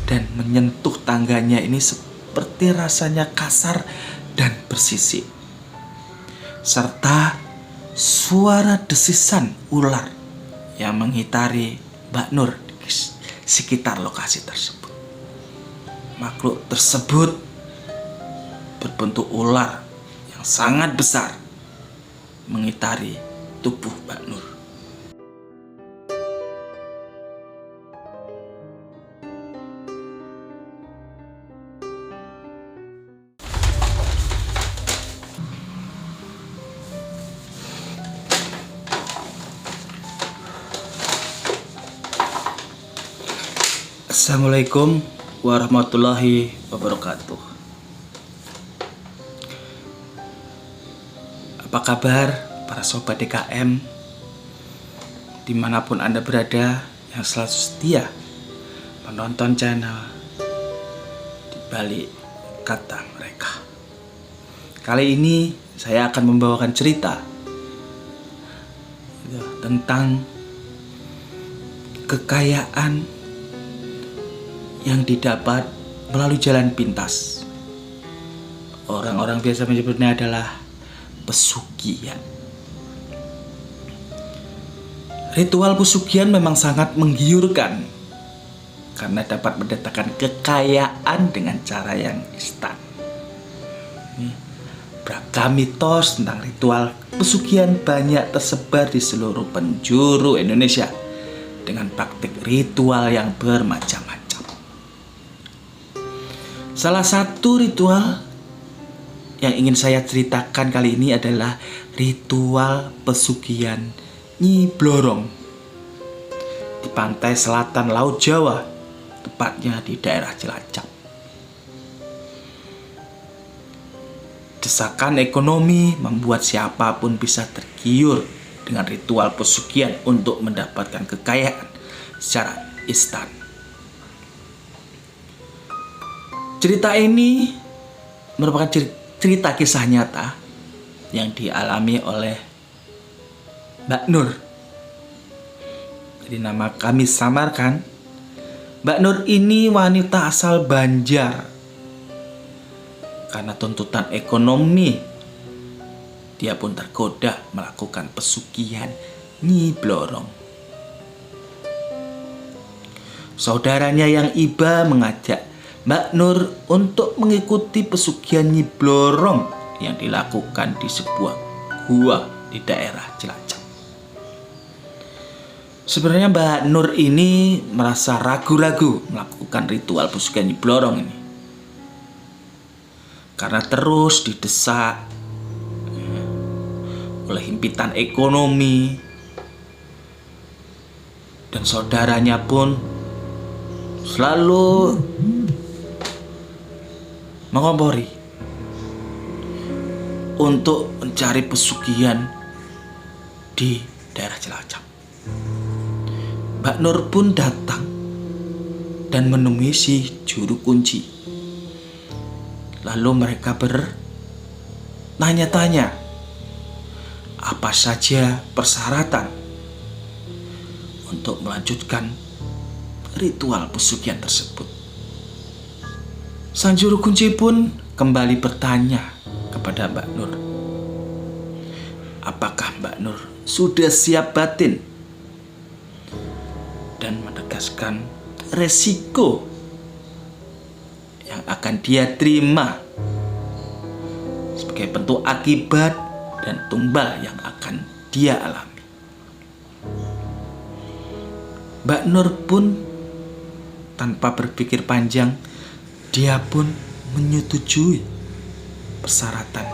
dan menyentuh tangganya ini seperti rasanya kasar dan bersisik. Serta suara desisan ular yang mengitari Mbak Nur di sekitar lokasi tersebut. Makhluk tersebut berbentuk ular yang sangat besar mengitari tubuh Mbak Nur. Assalamualaikum warahmatullahi wabarakatuh. Apa kabar para sobat DKM dimanapun Anda berada yang selalu setia menonton channel Di Balik Kata Mereka. Kali ini saya akan membawakan cerita tentang kekayaan yang didapat melalui jalan pintas. Orang-orang biasa menyebutnya adalah pesugihan. Ritual pesugihan memang sangat menggiurkan karena dapat mendatangkan kekayaan dengan cara yang instan. Beragam mitos tentang ritual pesugihan banyak tersebar di seluruh penjuru Indonesia dengan praktik ritual yang bermacam-macam. Salah satu ritual yang ingin saya ceritakan kali ini adalah ritual pesugihan Nyi Blorong di pantai selatan Laut Jawa, tepatnya di daerah Cilacap. Desakan ekonomi membuat siapapun bisa tergiur dengan ritual pesugihan untuk mendapatkan kekayaan secara instan. Cerita ini merupakan cerita kisah nyata yang dialami oleh Mbak Nur. Jadi nama kami samarkan. Mbak Nur ini wanita asal Banjar. Karena tuntutan ekonomi, dia pun tergoda melakukan pesugihan Nyi Blorong. Saudaranya yang iba mengajak Mbak Nur untuk mengikuti pesugihan Nyi Blorong yang dilakukan di sebuah gua di daerah Cilacap. Sebenarnya Mbak Nur ini merasa ragu-ragu melakukan ritual pesugihan Nyi Blorong ini karena terus didesak oleh himpitan ekonomi, dan saudaranya pun selalu mengompori untuk mencari pesugihan di daerah Cilacap. Mbak Nur pun datang dan menemui si juru kunci. Lalu mereka bertanya-tanya apa saja persyaratan untuk melanjutkan ritual pesugihan tersebut. Sang juru kunci pun kembali bertanya kepada Mbak Nur, apakah Mbak Nur sudah siap batin, dan menegaskan resiko yang akan dia terima sebagai bentuk akibat dan tumbal yang akan dia alami. Mbak Nur pun tanpa berpikir panjang, dia pun menyetujui persyaratan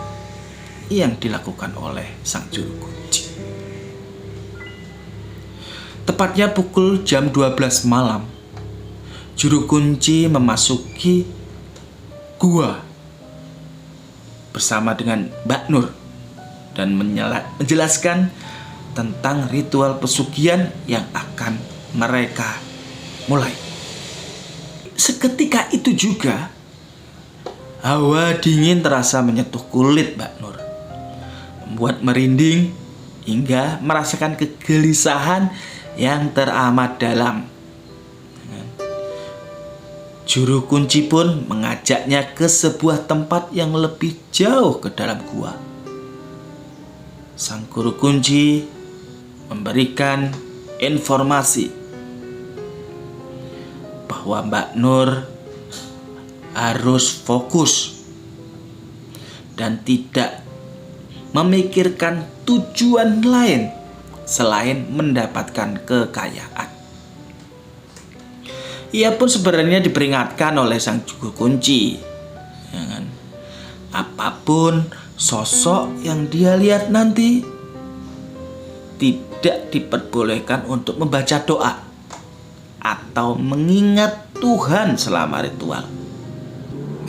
yang dilakukan oleh sang juru kunci. Tepatnya pukul jam 12 malam, juru kunci memasuki gua bersama dengan Mbak Nur dan menjelaskan tentang ritual pesugihan yang akan mereka mulai. Seketika itu juga hawa dingin terasa menyentuh kulit Mbak Nur, membuat merinding hingga merasakan kegelisahan yang teramat dalam. Juru kunci pun mengajaknya ke sebuah tempat yang lebih jauh ke dalam gua. Sang guru kunci memberikan informasi bahwa Mbak Nur harus fokus dan tidak memikirkan tujuan lain selain mendapatkan kekayaan. Ia pun sebenarnya diperingatkan oleh sang juru kunci, ya kan? Apapun sosok yang dia lihat nanti, tidak diperbolehkan untuk membaca doa atau mengingat Tuhan selama ritual.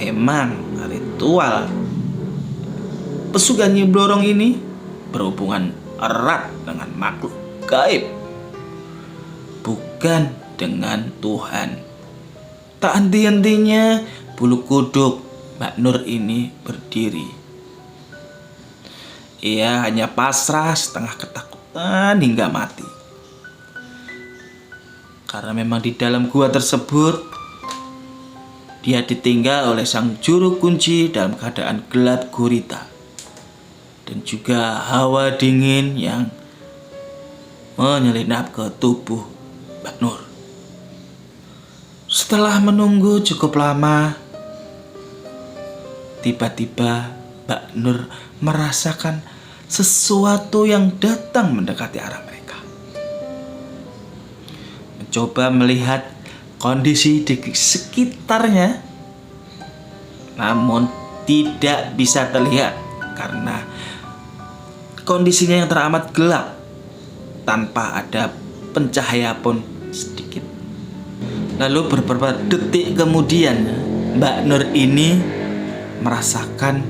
Memang ritual pesugihan Nyi Blorong ini berhubungan erat dengan makhluk gaib, bukan dengan Tuhan. Tak henti-hentinya bulu kuduk Mbak Nur ini berdiri. Ia hanya pasrah setengah ketakutan hingga mati. Karena memang di dalam gua tersebut dia ditinggal oleh sang juru kunci dalam keadaan gelap gurita dan juga hawa dingin yang menyelinap ke tubuh Mbak Nur. Setelah menunggu cukup lama, tiba-tiba Mbak Nur merasakan sesuatu yang datang mendekati arah mereka. Mencoba melihat kondisi di sekitarnya, namun tidak bisa terlihat karena kondisinya yang teramat gelap tanpa ada pencahaya pun sedikit. Lalu beberapa detik kemudian Mbak Nur ini merasakan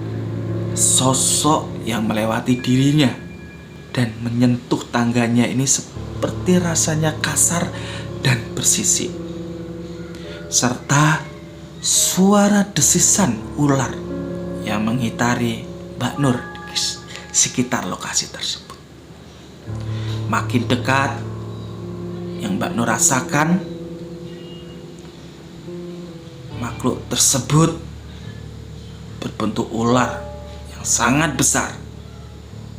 sosok yang melewati dirinya dan menyentuh tangganya ini seperti rasanya kasar dan bersisik, serta suara desisan ular yang mengitari Mbak Nur di sekitar lokasi tersebut. Makin dekat yang Mbak Nur rasakan, makhluk tersebut berbentuk ular yang sangat besar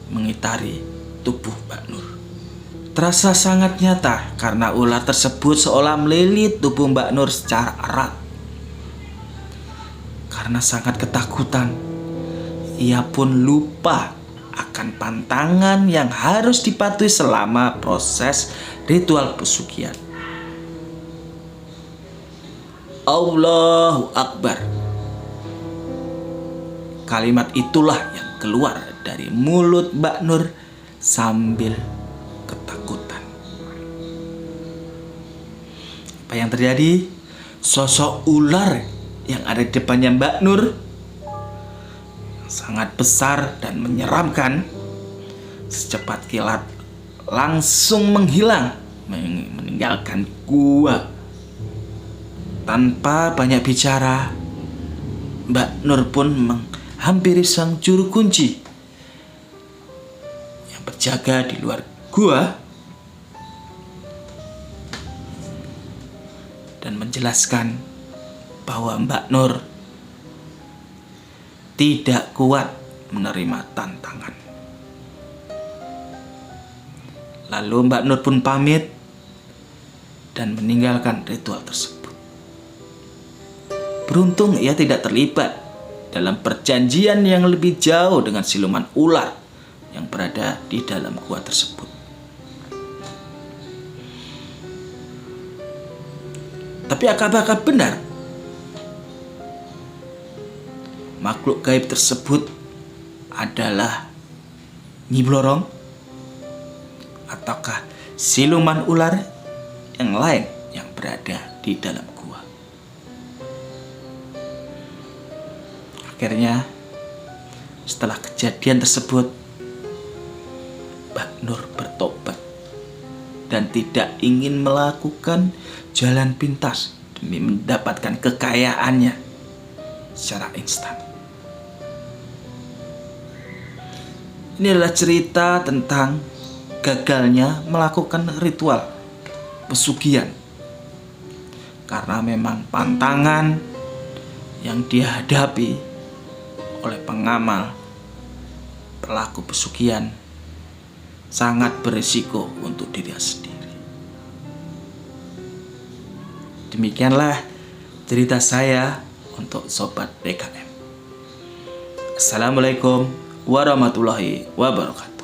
mengitari tubuh Mbak Nur. Terasa sangat nyata karena ular tersebut seolah melilit tubuh Mbak Nur secara erat. Karena sangat ketakutan, ia pun lupa akan pantangan yang harus dipatuhi selama proses ritual pesugihan. Allahu Akbar. Kalimat itulah yang keluar dari mulut Mbak Nur sambil ketakutan. Apa yang terjadi? Sosok ular yang ada di depannya Mbak Nur sangat besar dan menyeramkan, secepat kilat langsung menghilang, meninggalkan gua. Tanpa banyak bicara, Mbak Nur pun menghampiri sang juru kunci yang berjaga di luar gua dan menjelaskan bahwa Mbak Nur tidak kuat menerima tantangan. Lalu Mbak Nur pun pamit dan meninggalkan ritual tersebut. Beruntung ia tidak terlibat dalam perjanjian yang lebih jauh dengan siluman ular yang berada di dalam gua tersebut. Tapi apakah benar makhluk gaib tersebut adalah Nyi Blorong? Ataukah siluman ular yang lain yang berada di dalam gua? Akhirnya setelah kejadian tersebut, Mbak Nur bertobat dan tidak ingin melakukan jalan pintas demi mendapatkan kekayaannya secara instan. Ini adalah cerita tentang gagalnya melakukan ritual pesugihan karena memang pantangan yang dihadapi oleh pengamal pelaku pesugihan sangat berisiko untuk dirinya sendiri. Demikianlah cerita saya untuk Sobat DKM. Assalamualaikum warahmatullahi wabarakatuh.